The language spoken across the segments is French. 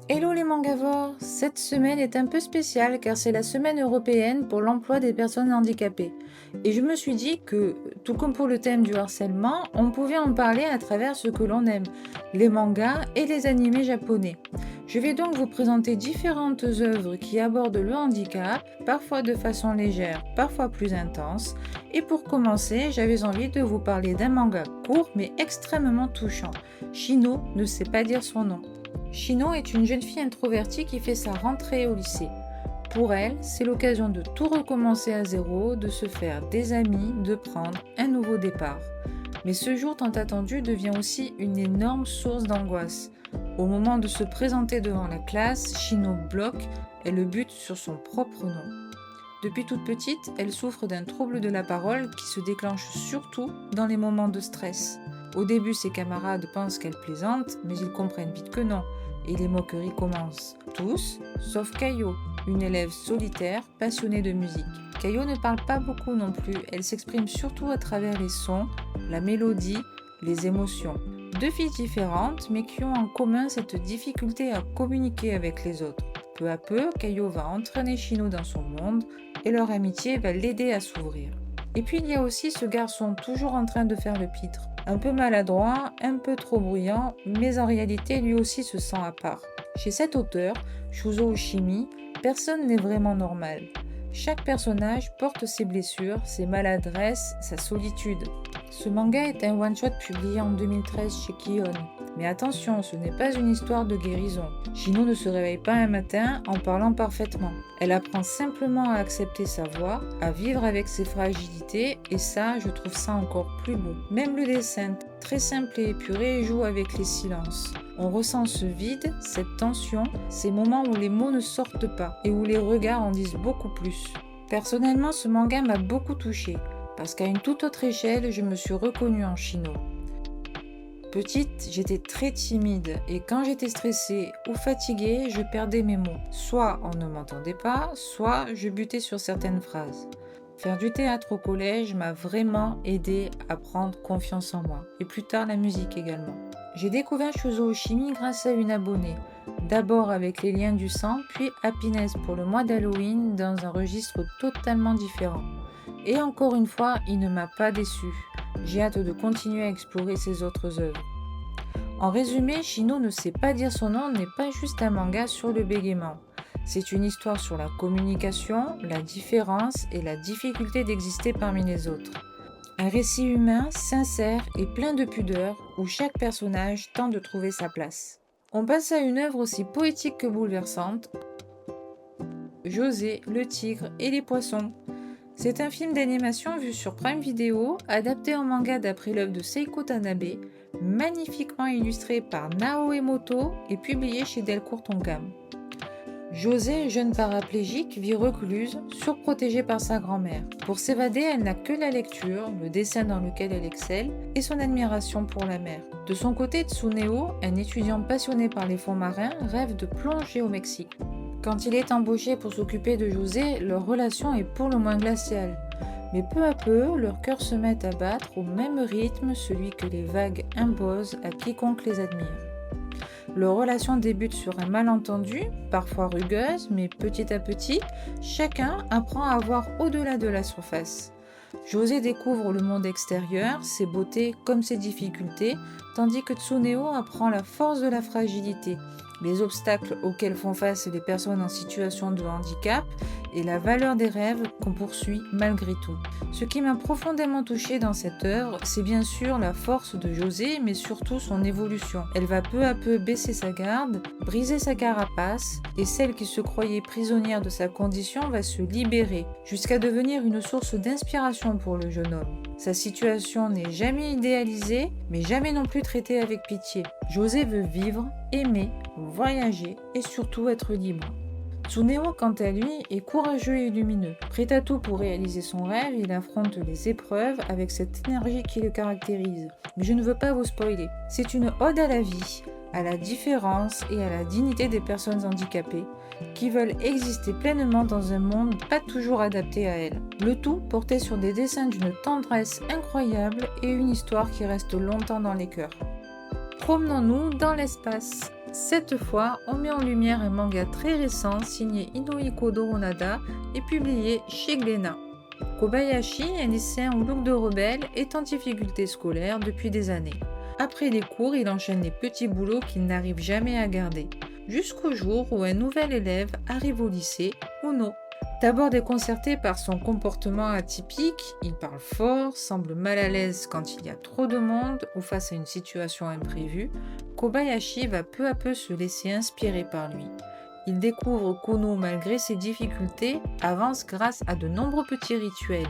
Hello les mangavores! Cette semaine est un peu spéciale car c'est la semaine européenne pour l'emploi des personnes handicapées. Et je me suis dit que, tout comme pour le thème du harcèlement, on pouvait en parler à travers ce que l'on aime, les mangas et les animés japonais. Je vais donc vous présenter différentes œuvres qui abordent le handicap, parfois de façon légère, parfois plus intense. Et pour commencer, j'avais envie de vous parler d'un manga court mais extrêmement touchant. Shino ne sait pas dire son nom. Shino est une jeune fille introvertie qui fait sa rentrée au lycée. Pour elle, c'est l'occasion de tout recommencer à zéro, de se faire des amis, de prendre un nouveau départ. Mais ce jour tant attendu devient aussi une énorme source d'angoisse. Au moment de se présenter devant la classe, Shino bloque et le bute sur son propre nom. Depuis toute petite, elle souffre d'un trouble de la parole qui se déclenche surtout dans les moments de stress. Au début, ses camarades pensent qu'elle plaisante, mais ils comprennent vite que non, et les moqueries commencent. Tous, sauf Kayo, une élève solitaire, passionnée de musique. Kayo ne parle pas beaucoup non plus, elle s'exprime surtout à travers les sons, la mélodie, les émotions. Deux filles différentes, mais qui ont en commun cette difficulté à communiquer avec les autres. Peu à peu, Kayo va entraîner Shino dans son monde, et leur amitié va l'aider à s'ouvrir. Et puis il y a aussi ce garçon toujours en train de faire le pitre. Un peu maladroit, un peu trop bruyant, mais en réalité lui aussi se sent à part. Chez cet auteur, Shuzo Oshimi, personne n'est vraiment normal. Chaque personnage porte ses blessures, ses maladresses, sa solitude. Ce manga est un one-shot publié en 2013 chez Kion. Mais attention, ce n'est pas une histoire de guérison. Shino ne se réveille pas un matin en parlant parfaitement. Elle apprend simplement à accepter sa voix, à vivre avec ses fragilités, et ça, je trouve ça encore plus beau. Même le dessin, très simple et épuré, joue avec les silences. On ressent ce vide, cette tension, ces moments où les mots ne sortent pas, et où les regards en disent beaucoup plus. Personnellement, ce manga m'a beaucoup touchée, parce qu'à une toute autre échelle, je me suis reconnue en Shino. Petite, j'étais très timide et quand j'étais stressée ou fatiguée, je perdais mes mots. Soit on ne m'entendait pas, soit je butais sur certaines phrases. Faire du théâtre au collège m'a vraiment aidé à prendre confiance en moi. Et plus tard, la musique également. J'ai découvert Shuzo Oshimi grâce à une abonnée. D'abord avec Les Liens du sang, puis Happiness pour le mois d'Halloween dans un registre totalement différent. Et encore une fois, il ne m'a pas déçue. J'ai hâte de continuer à explorer ses autres œuvres. En résumé, Shino ne sait pas dire son nom n'est pas juste un manga sur le bégaiement. C'est une histoire sur la communication, la différence et la difficulté d'exister parmi les autres. Un récit humain, sincère et plein de pudeur où chaque personnage tente de trouver sa place. On passe à une œuvre aussi poétique que bouleversante, José, le tigre et les poissons. C'est un film d'animation vu sur Prime Video, adapté en manga d'après l'œuvre de Seiko Tanabe, magnifiquement illustré par Nao Emoto et publié chez Delcourt Tonkam. José, jeune paraplégique, vit recluse, surprotégée par sa grand-mère. Pour s'évader, elle n'a que la lecture, le dessin dans lequel elle excelle, et son admiration pour la mer. De son côté, Tsuneo, un étudiant passionné par les fonds marins, rêve de plonger au Mexique. Quand il est embauché pour s'occuper de José, leur relation est pour le moins glaciale. Mais peu à peu, leurs cœurs se mettent à battre au même rythme, celui que les vagues imposent à quiconque les admire. Leur relation débute sur un malentendu, parfois rugueuse, mais petit à petit, chacun apprend à voir au-delà de la surface. José découvre le monde extérieur, ses beautés comme ses difficultés, tandis que Tsuneo apprend la force de la fragilité, les obstacles auxquels font face les personnes en situation de handicap et la valeur des rêves qu'on poursuit malgré tout. Ce qui m'a profondément touchée dans cette œuvre, c'est bien sûr la force de José, mais surtout son évolution. Elle va peu à peu baisser sa garde, briser sa carapace, et celle qui se croyait prisonnière de sa condition va se libérer, jusqu'à devenir une source d'inspiration pour le jeune homme. Sa situation n'est jamais idéalisée, mais jamais non plus traitée avec pitié. José veut vivre, aimer, voyager et surtout être libre. Tsuneo, quant à lui, est courageux et lumineux. Prêt à tout pour réaliser son rêve, il affronte les épreuves avec cette énergie qui le caractérise. Mais je ne veux pas vous spoiler. C'est une ode à la vie, à la différence et à la dignité des personnes handicapées qui veulent exister pleinement dans un monde pas toujours adapté à elles. Le tout porté sur des dessins d'une tendresse incroyable et une histoire qui reste longtemps dans les cœurs. Promenons-nous dans l'espace. Cette fois, on met en lumière un manga très récent signé Inohiko Doronada et publié chez Glénat. Kobayashi, un lycéen au look de rebelle, est en difficulté scolaire depuis des années. Après les cours, il enchaîne les petits boulots qu'il n'arrive jamais à garder, jusqu'au jour où un nouvel élève arrive au lycée, Uno. D'abord déconcerté par son comportement atypique, il parle fort, semble mal à l'aise quand il y a trop de monde ou face à une situation imprévue, Kobayashi va peu à peu se laisser inspirer par lui. Il découvre qu'Uno, malgré ses difficultés, avance grâce à de nombreux petits rituels.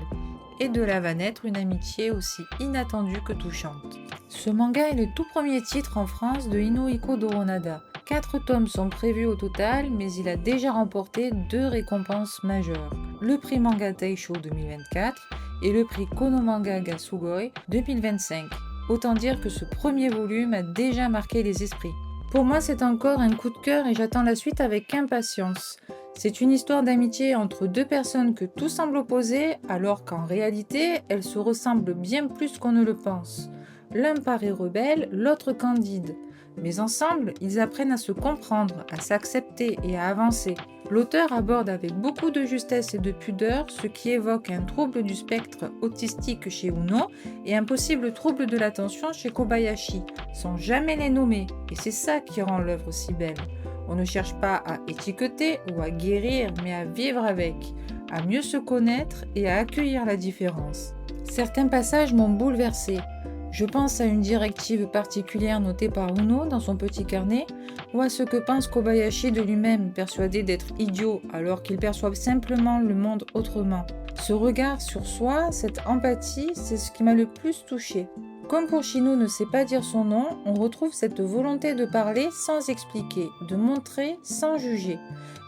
Et de là va naître une amitié aussi inattendue que touchante. Ce manga est le tout premier titre en France de Inohiko Doronada. 4 tomes sont prévus au total, mais il a déjà remporté 2 récompenses majeures. Le prix Manga Taisho 2024 et le prix Konomanga ga Sugoi 2025. Autant dire que ce premier volume a déjà marqué les esprits. Pour moi, c'est encore un coup de cœur et j'attends la suite avec impatience. C'est une histoire d'amitié entre 2 personnes que tout semble opposées, alors qu'en réalité, elles se ressemblent bien plus qu'on ne le pense. L'un paraît rebelle, l'autre candide. Mais ensemble, ils apprennent à se comprendre, à s'accepter et à avancer. L'auteur aborde avec beaucoup de justesse et de pudeur ce qui évoque un trouble du spectre autistique chez Uno et un possible trouble de l'attention chez Kobayashi, sans jamais les nommer, et c'est ça qui rend l'œuvre si belle. On ne cherche pas à étiqueter ou à guérir, mais à vivre avec, à mieux se connaître et à accueillir la différence. Certains passages m'ont bouleversée. Je pense à une directive particulière notée par Uno dans son petit carnet, ou à ce que pense Kobayashi de lui-même, persuadé d'être idiot alors qu'il perçoit simplement le monde autrement. Ce regard sur soi, cette empathie, c'est ce qui m'a le plus touchée. Comme pour Shino ne sait pas dire son nom, on retrouve cette volonté de parler sans expliquer, de montrer sans juger.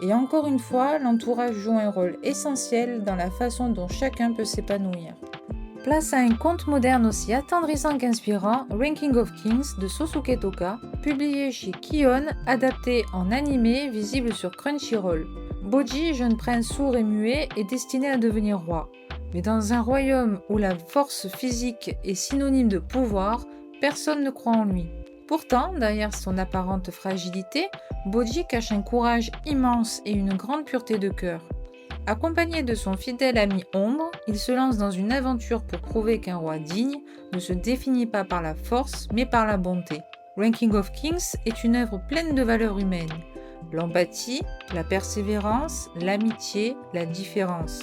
Et encore une fois, l'entourage joue un rôle essentiel dans la façon dont chacun peut s'épanouir. Place à un conte moderne aussi attendrissant qu'inspirant, Ranking of Kings de Sosuke Toka, publié chez Kion, adapté en animé, visible sur Crunchyroll. Boji, jeune prince sourd et muet, est destiné à devenir roi. Mais dans un royaume où la force physique est synonyme de pouvoir, personne ne croit en lui. Pourtant, derrière son apparente fragilité, Boji cache un courage immense et une grande pureté de cœur. Accompagné de son fidèle ami Ombre, il se lance dans une aventure pour prouver qu'un roi digne ne se définit pas par la force, mais par la bonté. Ranking of Kings est une œuvre pleine de valeurs humaines. L'empathie, la persévérance, l'amitié, la différence.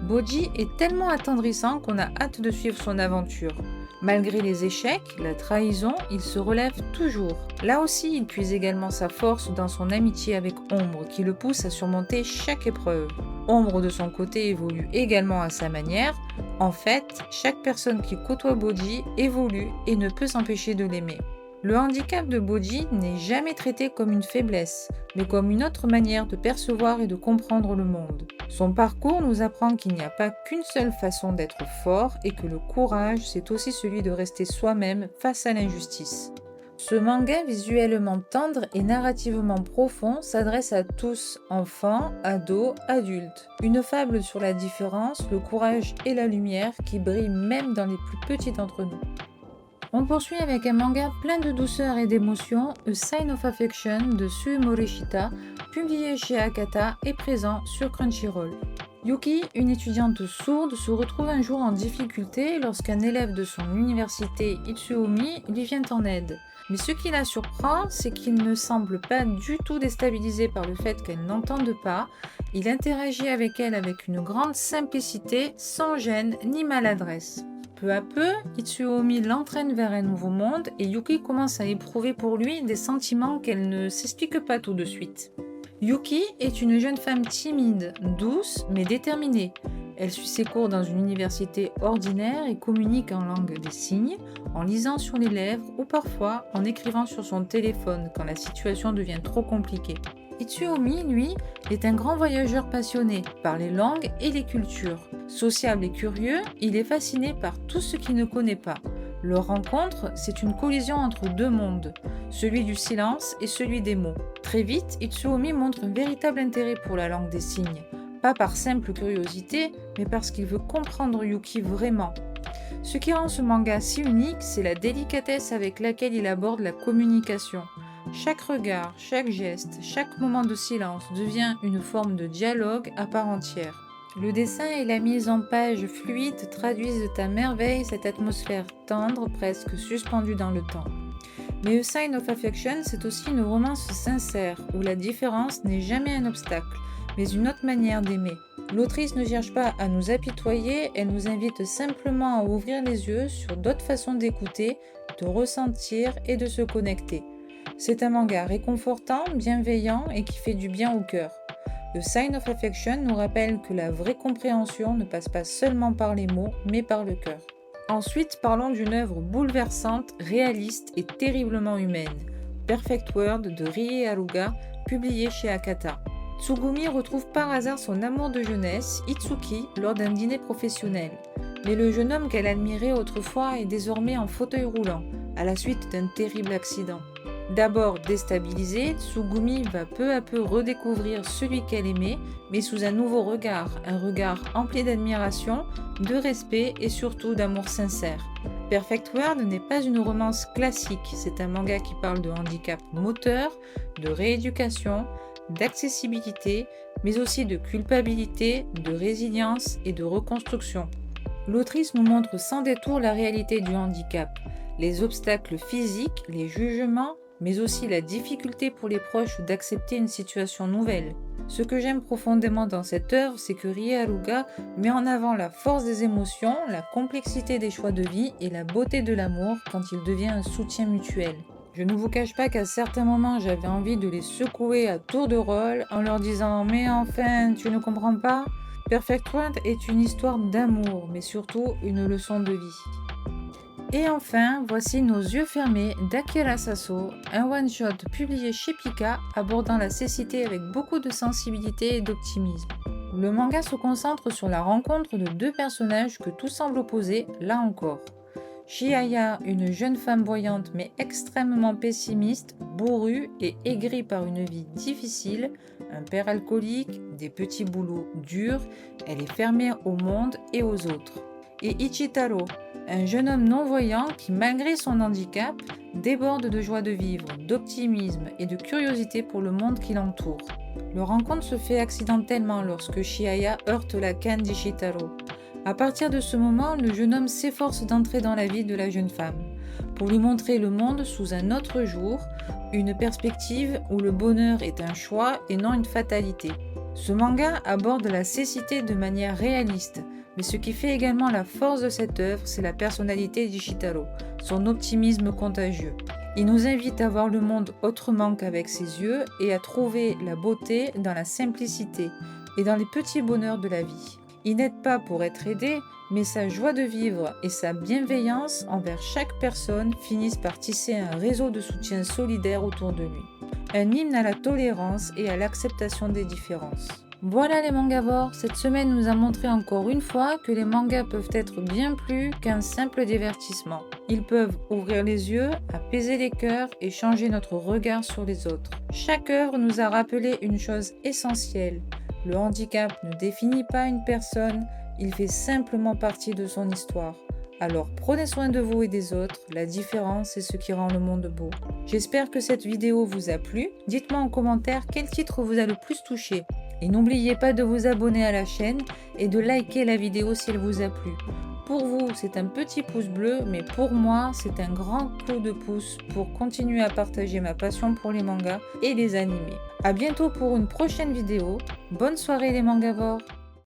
Boji est tellement attendrissant qu'on a hâte de suivre son aventure. Malgré les échecs, la trahison, il se relève toujours. Là aussi, il puise également sa force dans son amitié avec Ombre, qui le pousse à surmonter chaque épreuve. Ombre, de son côté, évolue également à sa manière. En fait, chaque personne qui côtoie Boji évolue et ne peut s'empêcher de l'aimer. Le handicap de Boji n'est jamais traité comme une faiblesse, mais comme une autre manière de percevoir et de comprendre le monde. Son parcours nous apprend qu'il n'y a pas qu'une seule façon d'être fort et que le courage, c'est aussi celui de rester soi-même face à l'injustice. Ce manga visuellement tendre et narrativement profond s'adresse à tous, enfants, ados, adultes. Une fable sur la différence, le courage et la lumière qui brillent même dans les plus petits d'entre nous. On poursuit avec un manga plein de douceur et d'émotion, A Sign of Affection de Sue Morishita, publié chez Akata et présent sur Crunchyroll. Yuki, une étudiante sourde, se retrouve un jour en difficulté lorsqu'un élève de son université, Itsuomi, lui vient en aide. Mais ce qui la surprend, c'est qu'il ne semble pas du tout déstabilisé par le fait qu'elle n'entende pas. Il interagit avec elle avec une grande simplicité, sans gêne ni maladresse. Peu à peu, Itsuomi l'entraîne vers un nouveau monde et Yuki commence à éprouver pour lui des sentiments qu'elle ne s'explique pas tout de suite. Yuki est une jeune femme timide, douce mais déterminée. Elle suit ses cours dans une université ordinaire et communique en langue des signes, en lisant sur les lèvres ou parfois en écrivant sur son téléphone quand la situation devient trop compliquée. Itsuomi, lui, est un grand voyageur passionné par les langues et les cultures. Sociable et curieux, il est fasciné par tout ce qu'il ne connaît pas. Leur rencontre, c'est une collision entre 2 mondes, celui du silence et celui des mots. Très vite, Itsuomi montre un véritable intérêt pour la langue des signes, pas par simple curiosité, mais parce qu'il veut comprendre Yuki vraiment. Ce qui rend ce manga si unique, c'est la délicatesse avec laquelle il aborde la communication. Chaque regard, chaque geste, chaque moment de silence devient une forme de dialogue à part entière. Le dessin et la mise en page fluide traduisent à merveille cette atmosphère tendre, presque suspendue dans le temps. Mais A Sign of Affection, c'est aussi une romance sincère, où la différence n'est jamais un obstacle, mais une autre manière d'aimer. L'autrice ne cherche pas à nous apitoyer, elle nous invite simplement à ouvrir les yeux sur d'autres façons d'écouter, de ressentir et de se connecter. C'est un manga réconfortant, bienveillant et qui fait du bien au cœur. A Sign of Affection nous rappelle que la vraie compréhension ne passe pas seulement par les mots, mais par le cœur. Ensuite, parlons d'une œuvre bouleversante, réaliste et terriblement humaine. Perfect World de Rie Haruka, publié chez Akata. Tsugumi retrouve par hasard son amour de jeunesse, Itsuki, lors d'un dîner professionnel. Mais le jeune homme qu'elle admirait autrefois est désormais en fauteuil roulant, à la suite d'un terrible accident. D'abord déstabilisée, Tsugumi va peu à peu redécouvrir celui qu'elle aimait, mais sous un nouveau regard, un regard empli d'admiration, de respect et surtout d'amour sincère. Perfect World n'est pas une romance classique, c'est un manga qui parle de handicap moteur, de rééducation, d'accessibilité, mais aussi de culpabilité, de résilience et de reconstruction. L'autrice nous montre sans détour la réalité du handicap, les obstacles physiques, les jugements, mais aussi la difficulté pour les proches d'accepter une situation nouvelle. Ce que j'aime profondément dans cette œuvre, c'est que Rie Haruka met en avant la force des émotions, la complexité des choix de vie et la beauté de l'amour quand il devient un soutien mutuel. Je ne vous cache pas qu'à certains moments, j'avais envie de les secouer à tour de rôle en leur disant « Mais enfin, tu ne comprends pas ?» Perfect World est une histoire d'amour, mais surtout une leçon de vie. Et enfin, voici Nos yeux fermés d'Akira Sasso, un one-shot publié chez Pika abordant la cécité avec beaucoup de sensibilité et d'optimisme. Le manga se concentre sur la rencontre de deux personnages que tout semble opposer, là encore. Chihaya, une jeune femme voyante mais extrêmement pessimiste, bourrue et aigrie par une vie difficile, un père alcoolique, des petits boulots durs, elle est fermée au monde et aux autres. Et Ichitaro, un jeune homme non-voyant qui, malgré son handicap, déborde de joie de vivre, d'optimisme et de curiosité pour le monde qui l'entoure. Leur rencontre se fait accidentellement lorsque Chihaya heurte la canne d'Ichitaro. À partir de ce moment, le jeune homme s'efforce d'entrer dans la vie de la jeune femme, pour lui montrer le monde sous un autre jour, une perspective où le bonheur est un choix et non une fatalité. Ce manga aborde la cécité de manière réaliste, mais ce qui fait également la force de cette œuvre, c'est la personnalité d'Ichitaro, son optimisme contagieux. Il nous invite à voir le monde autrement qu'avec ses yeux et à trouver la beauté dans la simplicité et dans les petits bonheurs de la vie. Il n'aide pas pour être aidé, mais sa joie de vivre et sa bienveillance envers chaque personne finissent par tisser un réseau de soutien solidaire autour de lui. Un hymne à la tolérance et à l'acceptation des différences. Voilà les mangavores, cette semaine nous a montré encore une fois que les mangas peuvent être bien plus qu'un simple divertissement. Ils peuvent ouvrir les yeux, apaiser les cœurs et changer notre regard sur les autres. Chaque œuvre nous a rappelé une chose essentielle. Le handicap ne définit pas une personne, il fait simplement partie de son histoire. Alors prenez soin de vous et des autres, la différence est ce qui rend le monde beau. J'espère que cette vidéo vous a plu, dites-moi en commentaire quel titre vous a le plus touché. Et n'oubliez pas de vous abonner à la chaîne et de liker la vidéo si elle vous a plu. Pour vous, c'est un petit pouce bleu, mais pour moi, c'est un grand coup de pouce pour continuer à partager ma passion pour les mangas et les animés. A bientôt pour une prochaine vidéo. Bonne soirée les mangavores!